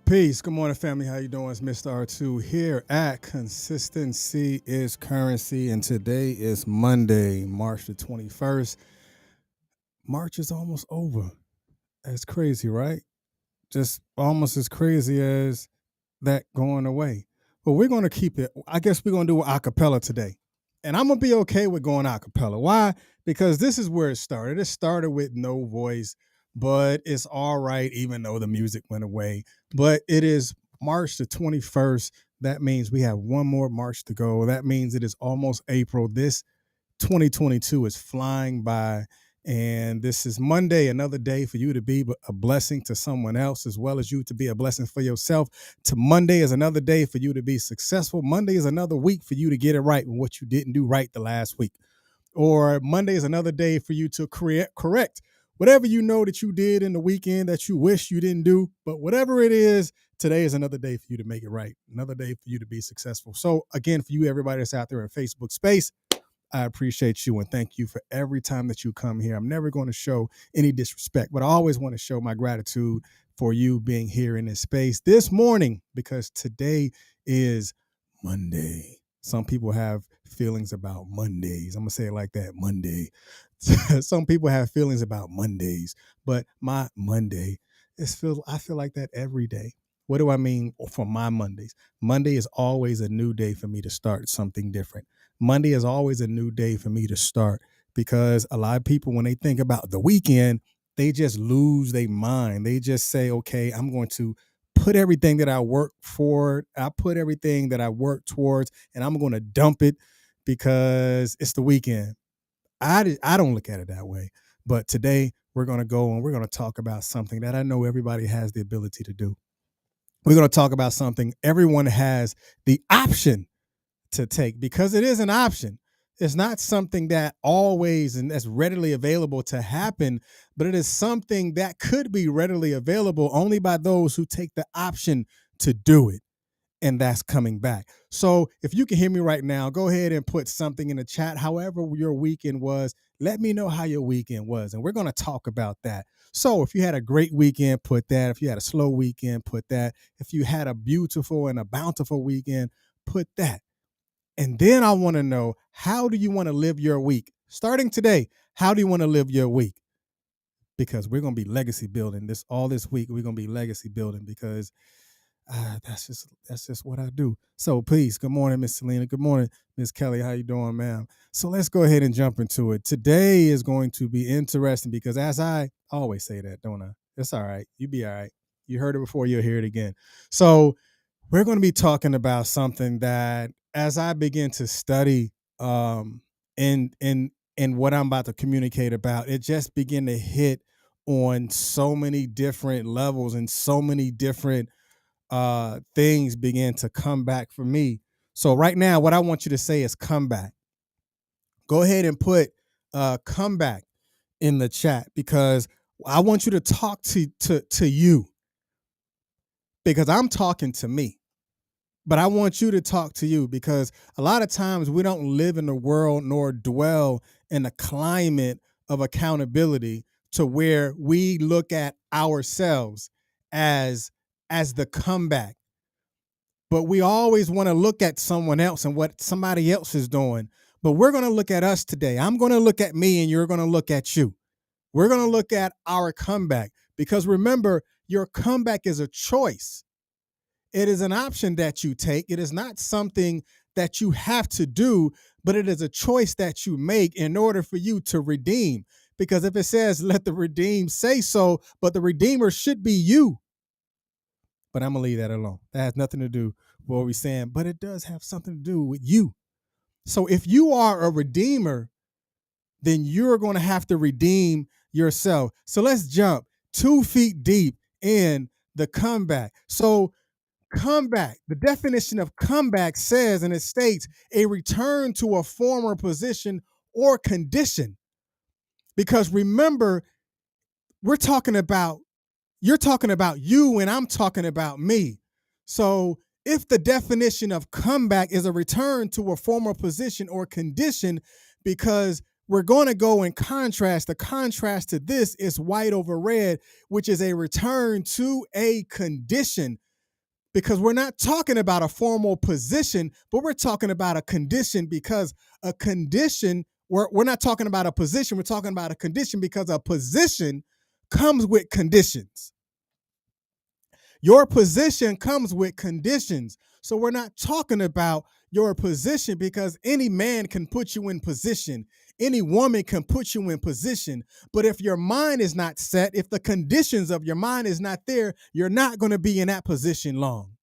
Peace. Good morning, family. How you doing? It's Mr. R2 here at Consistency is Currency, and today is Monday, March the 21st. March is almost over. That's crazy, right? Just almost as crazy as that going away. But we're going to keep it. I guess we're going to do a cappella today. And I'm going to be okay with going a cappella. Why? Because this is where it started. It started with no voice, but it's all right, even though the music went away. But it is March the 21st. That means we have one more March to go. That means it is almost April. This 2022 is flying by. And this is Monday, another day for you to be a blessing to someone else, as well as you to be a blessing for yourself. To Monday is another day for you to be successful. Monday is another week for you to get it right with what you didn't do right the last week. Or Monday is another day for you to correct whatever you know that you did in the weekend that you wish you didn't do. But whatever it is, today is another day for you to make it right. Another day for you to be successful. So again, for you, everybody that's out there in Facebook space, I appreciate you and thank you for every time that you come here. I'm never going to show any disrespect, but I always want to show my gratitude for you being here in this space this morning, because today is Monday. Some people have feelings about Mondays. I'm going to say it like that, Monday. Some people have feelings about Mondays, but my Monday I feel like that every day. What do I mean for my Mondays? Monday is always a new day for me to start something different. Monday is always a new day for me to start, because a lot of people, when they think about the weekend, they just lose their mind. They just say, okay, I'm going to put everything that I work for, I put everything that I work towards, and I'm going to dump it because it's the weekend. I don't look at it that way. But today we're going to go and we're going to talk about something that I know everybody has the ability to do. We're going to talk about something everyone has the option to take, because it is an option. It's not something that always and that's readily available to happen, but it is something that could be readily available only by those who take the option to do it. And that's coming back. So if you can hear me right now, go ahead and put something in the chat. However your weekend was, let me know how your weekend was. And we're going to talk about that. So if you had a great weekend, put that. If you had a slow weekend, put that. If you had a beautiful and a bountiful weekend, put that. And then I want to know, how do you want to live your week? Starting today, how do you want to live your week? Because we're going to be legacy building all this week. We're going to be legacy building because that's just what I do. So please, good morning, Miss Selena. Good morning, Miss Kelly. How you doing, ma'am? So let's go ahead and jump into it. Today is going to be interesting because, as I always say that, don't I? It's all right. You be all right. You heard it before, you'll hear it again. So we're going to be talking about something that, as I begin to study in what I'm about to communicate about, it just began to hit on so many different levels and so many different things began to come back for me. So right now, what I want you to say is comeback. Go ahead and put comeback in the chat, because I want you to talk to you, because I'm talking to me. But I want you to talk to you, because a lot of times we don't live in the world nor dwell in a climate of accountability to where we look at ourselves as the comeback. But we always want to look at someone else and what somebody else is doing. But we're going to look at us today. I'm going to look at me and you're going to look at you. We're going to look at our comeback, because remember, your comeback is a choice. It is an option that you take. It is not something that you have to do, but it is a choice that you make in order for you to redeem. Because if it says, let the redeemed say so, but the redeemer should be you. But I'm going to leave that alone. That has nothing to do with what we're saying, but it does have something to do with you. So if you are a redeemer, then you're going to have to redeem yourself. So let's jump 2 feet deep in the comeback. So comeback, the definition of comeback says, and it states, a return to a former position or condition. Because remember, you're talking about you and I'm talking about me. So if the definition of comeback is a return to a former position or condition, because we're going to go in contrast, the contrast to this is white over red, which is a return to a condition. because we're not talking about a formal position, but we're talking about a condition, because a condition, we're not talking about a position, we're talking about a condition, because a position comes with conditions. Your position comes with conditions. So we're not talking about your position, because any man can put you in position. Any woman can put you in position. But if your mind is not set, if the conditions of your mind is not there, you're not going to be in that position long.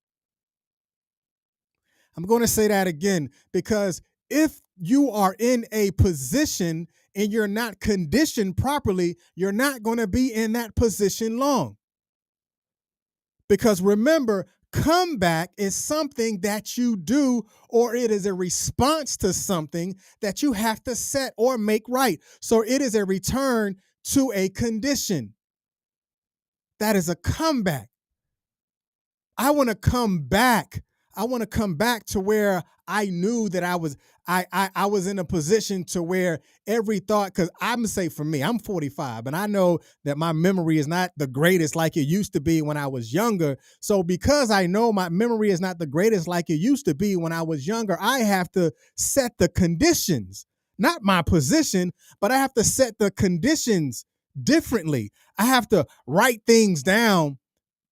I'm going to say that again, because if you are in a position and you're not conditioned properly, you're not going to be in that position long. Because remember, comeback is something that you do, or it is a response to something that you have to set or make right. So it is a return to a condition. That is a comeback. I want to come back. I want to come back to where I knew that I was in a position to where every thought, because I'm gonna say for me, I'm 45, and I know that my memory is not the greatest like it used to be when I was younger. So because I know my memory is not the greatest like it used to be when I was younger, I have to set the conditions, not my position, but I have to set the conditions differently. I have to write things down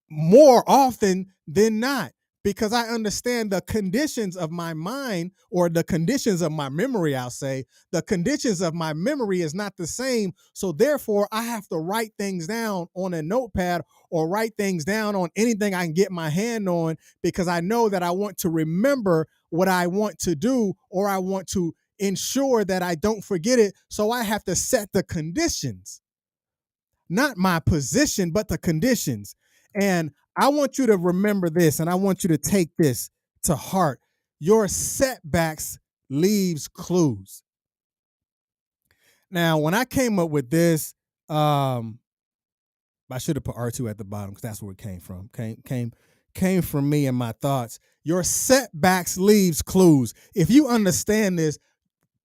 more often than not, because I understand the conditions of my mind, or the conditions of my memory. I'll say the conditions of my memory is not the same. So therefore, I have to write things down on a notepad, or write things down on anything I can get my hand on, because I know that I want to remember what I want to do, or I want to ensure that I don't forget it. So I have to set the conditions, not my position, but the conditions. And I want you to remember this, and I want you to take this to heart. Your setbacks leaves clues. Now, when I came up with this, I should have put R2 at the bottom, because that's where it came from. Came from me and my thoughts. Your setbacks leaves clues. If you understand this,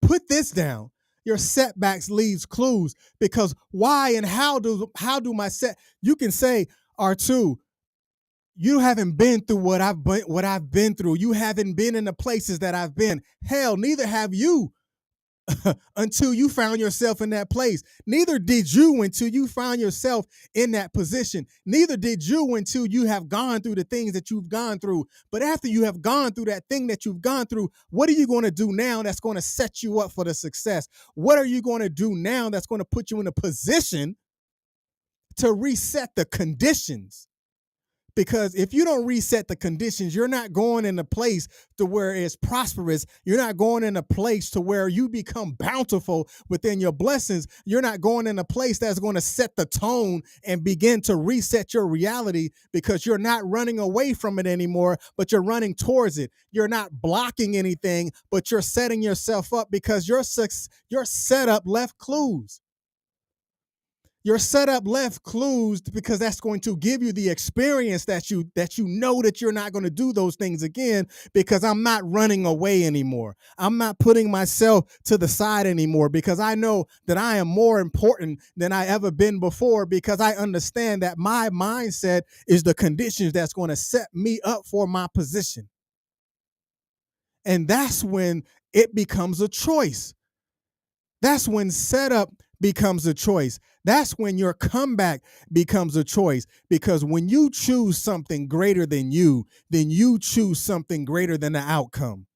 put this down. Your setbacks leaves clues, because why and how do my you can say, R2, you haven't been through what I've been through. You haven't been in the places that I've been. Hell, neither have you. Until you found yourself in that place. Neither did you until you found yourself in that position. Neither did you until you have gone through the things that you've gone through. But after you have gone through that thing that you've gone through, what are you going to do now that's going to set you up for the success? What are you going to do now that's going to put you in a position to reset the conditions? Because if you don't reset the conditions, you're not going in a place to where it's prosperous. You're not going in a place to where you become bountiful within your blessings. You're not going in a place that's going to set the tone and begin to reset your reality, because you're not running away from it anymore, but you're running towards it. You're not blocking anything, but you're setting yourself up, because your setup left clues. Your setup left clues, because that's going to give you the experience that you know that you're not going to do those things again, because I'm not running away anymore. I'm not putting myself to the side anymore, because I know that I am more important than I ever been before, because I understand that my mindset is the conditions that's going to set me up for my position. And that's when it becomes a choice. That's when setup becomes a choice. That's when your comeback becomes a choice. Because when you choose something greater than you, then you choose something greater than the outcome.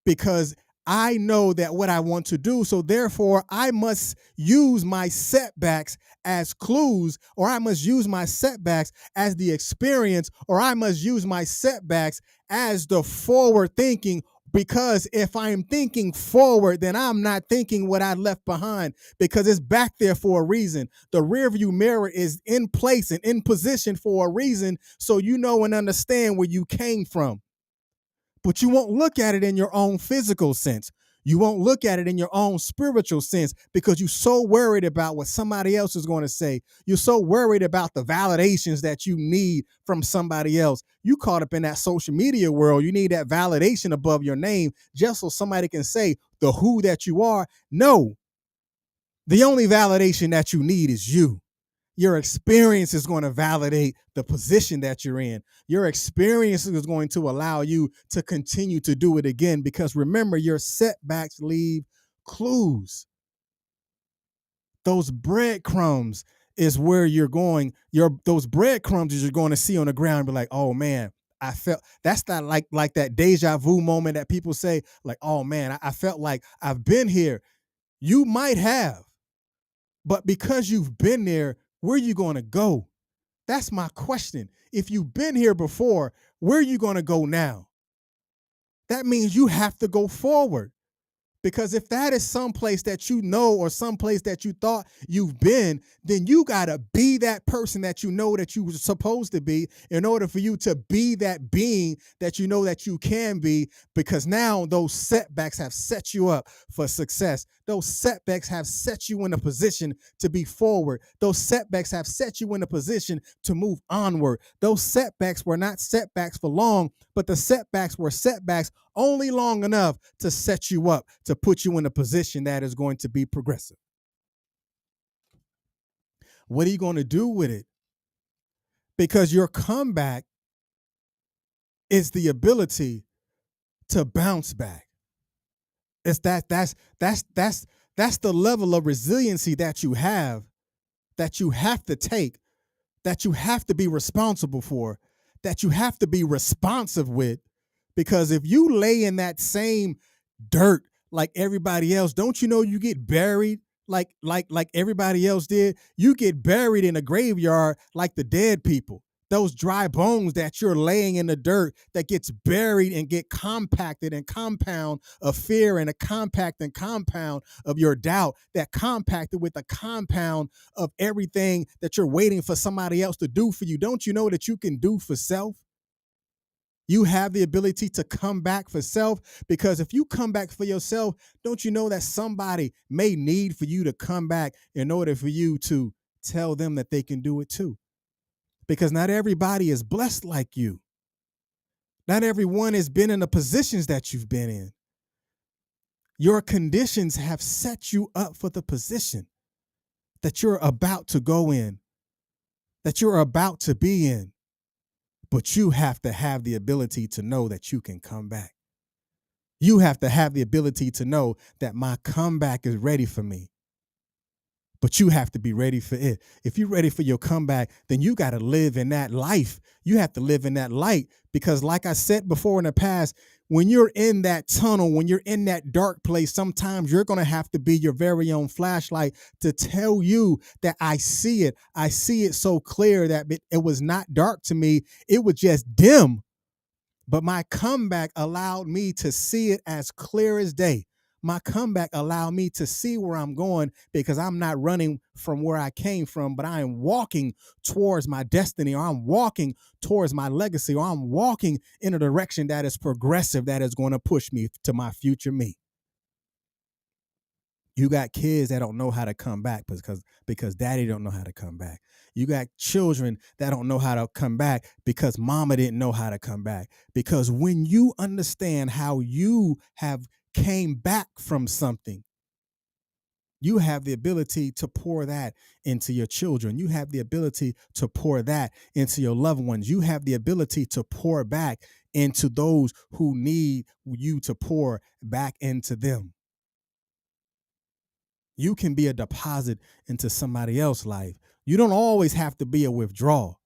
Because I know that what I want to do, so therefore I must use my setbacks as clues, or I must use my setbacks as the experience, or I must use my setbacks as the forward thinking. Because if I'm thinking forward, then I'm not thinking what I left behind, because it's back there for a reason. The rearview mirror is in place and in position for a reason, so you know and understand where you came from. But you won't look at it in your own physical sense. You won't look at it in your own spiritual sense, because you're so worried about what somebody else is going to say. You're so worried about the validations that you need from somebody else. You caught up in that social media world. You need that validation above your name, just so somebody can say the who that you are. No, the only validation that you need is you. Your experience is going to validate the position that you're in. Your experience is going to allow you to continue to do it again, because remember, your setbacks leave clues. Those breadcrumbs is where you're going. Those breadcrumbs is you're going to see on the ground and be like, oh man, I felt that's not like that deja vu moment that people say, like, oh man, I felt like I've been here. You might have, but because you've been there, where are you going to go? That's my question. If you've been here before, where are you going to go now? That means you have to go forward. Because if that is someplace that you know, or someplace that you thought you've been, then you got to be that person that you know that you were supposed to be, in order for you to be that being that you know that you can be, because now those setbacks have set you up for success. Those setbacks have set you in a position to be forward. Those setbacks have set you in a position to move onward. Those setbacks were not setbacks for long, but the setbacks were setbacks only long enough to set you up, to put you in a position that is going to be progressive. What are you going to do with it? Because your comeback is the ability to bounce back. It's that's the level of resiliency that you have to take, that you have to be responsible for, that you have to be responsive with. Because if you lay in that same dirt like everybody else, don't you know you get buried like everybody else did? You get buried in a graveyard like the dead people. Those dry bones that you're laying in the dirt, that gets buried and get compacted and compound of fear, and a compact and compound of your doubt, that compacted with a compound of everything that you're waiting for somebody else to do for you. Don't you know that you can do for self? You have the ability to come back for self, because if you come back for yourself, don't you know that somebody may need for you to come back in order for you to tell them that they can do it too? Because not everybody is blessed like you. Not everyone has been in the positions that you've been in. Your conditions have set you up for the position that you're about to go in, that you're about to be in. But you have to have the ability to know that you can come back. You have to have the ability to know that my comeback is ready for me. But you have to be ready for it. If you're ready for your comeback, then you got to live in that life. You have to live in that light, because like I said before in the past, when you're in that tunnel, when you're in that dark place, sometimes you're going to have to be your very own flashlight to tell you that I see it. I see it so clear that it was not dark to me. It was just dim. But my comeback allowed me to see it as clear as day. My comeback allowed me to see where I'm going, because I'm not running from where I came from, but I am walking towards my destiny, or I'm walking towards my legacy, or I'm walking in a direction that is progressive, that is going to push me to my future me. You got kids that don't know how to come back because daddy don't know how to come back. You got children that don't know how to come back because mama didn't know how to come back. Because when you understand how you have came back from something, you have the ability to pour that into your children. You have the ability to pour that into your loved ones. You have the ability to pour back into those who need you to pour back into them. You can be a deposit into somebody else's life. You don't always have to be a withdrawal.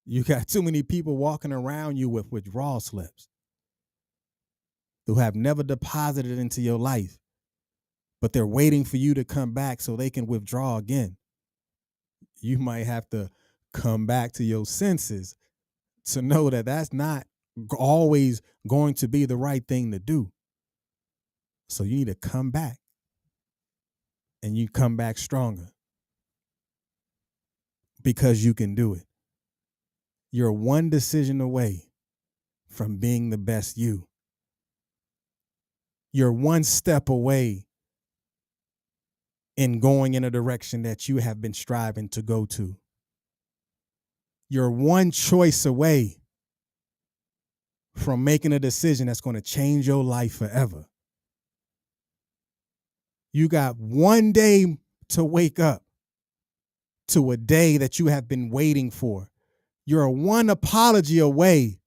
You got too many people walking around you with withdrawal slips who have never deposited into your life, but they're waiting for you to come back so they can withdraw again. You might have to come back to your senses to know that that's not always going to be the right thing to do. So you need to come back, and you come back stronger, because you can do it. You're one decision away from being the best you. You're one step away in going in a direction that you have been striving to go to. You're one choice away from making a decision that's going to change your life forever. You got one day to wake up to a day that you have been waiting for. You're one apology away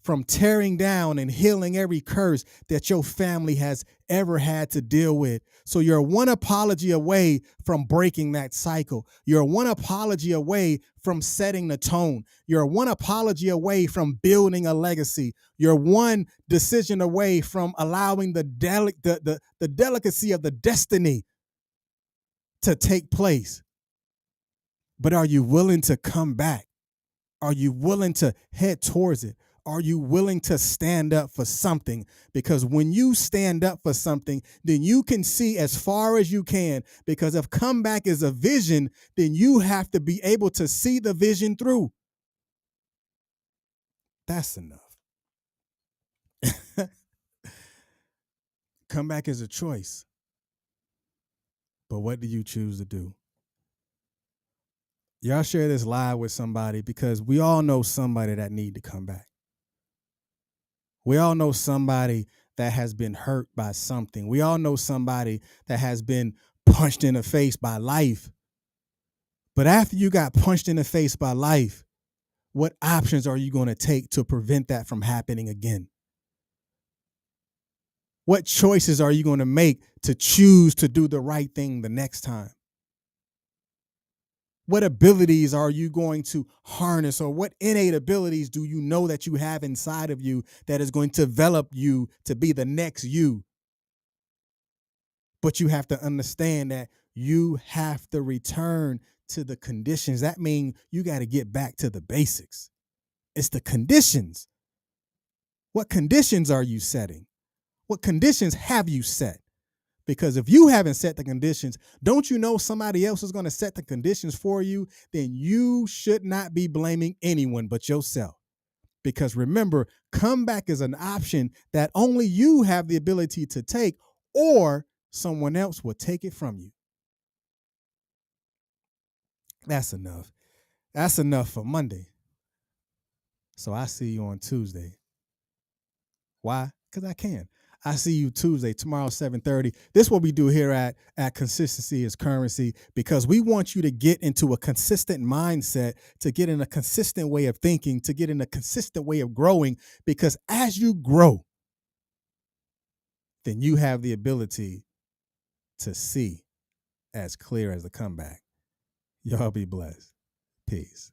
from tearing down and healing every curse that your family has ever had to deal with. So you're one apology away from breaking that cycle. You're one apology away from setting the tone. You're one apology away from building a legacy. You're one decision away from allowing the delicacy of the destiny to take place. But are you willing to come back? Are you willing to head towards it? Are you willing to stand up for something? Because when you stand up for something, then you can see as far as you can. Because if comeback is a vision, then you have to be able to see the vision through. That's enough. Comeback is a choice. But what do you choose to do? Y'all share this live with somebody, because we all know somebody that need to come back. We all know somebody that has been hurt by something. We all know somebody that has been punched in the face by life. But after you got punched in the face by life, what options are you going to take to prevent that from happening again? What choices are you going to make to choose to do the right thing the next time? What abilities are you going to harness, or what innate abilities do you know that you have inside of you that is going to develop you to be the next you? But you have to understand that you have to return to the conditions. That means you got to get back to the basics. It's the conditions. What conditions are you setting? What conditions have you set? Because if you haven't set the conditions, don't you know somebody else is going to set the conditions for you? Then you should not be blaming anyone but yourself. Because remember, comeback is an option that only you have the ability to take, or someone else will take it from you. That's enough. That's enough for Monday. So I see you on Tuesday. Why? Because I can. I see you Tuesday, tomorrow, 7:30. This is what we do here at Consistency is Currency, because we want you to get into a consistent mindset, to get in a consistent way of thinking, to get in a consistent way of growing. Because as you grow, then you have the ability to see as clear as the comeback. Y'all be blessed. Peace.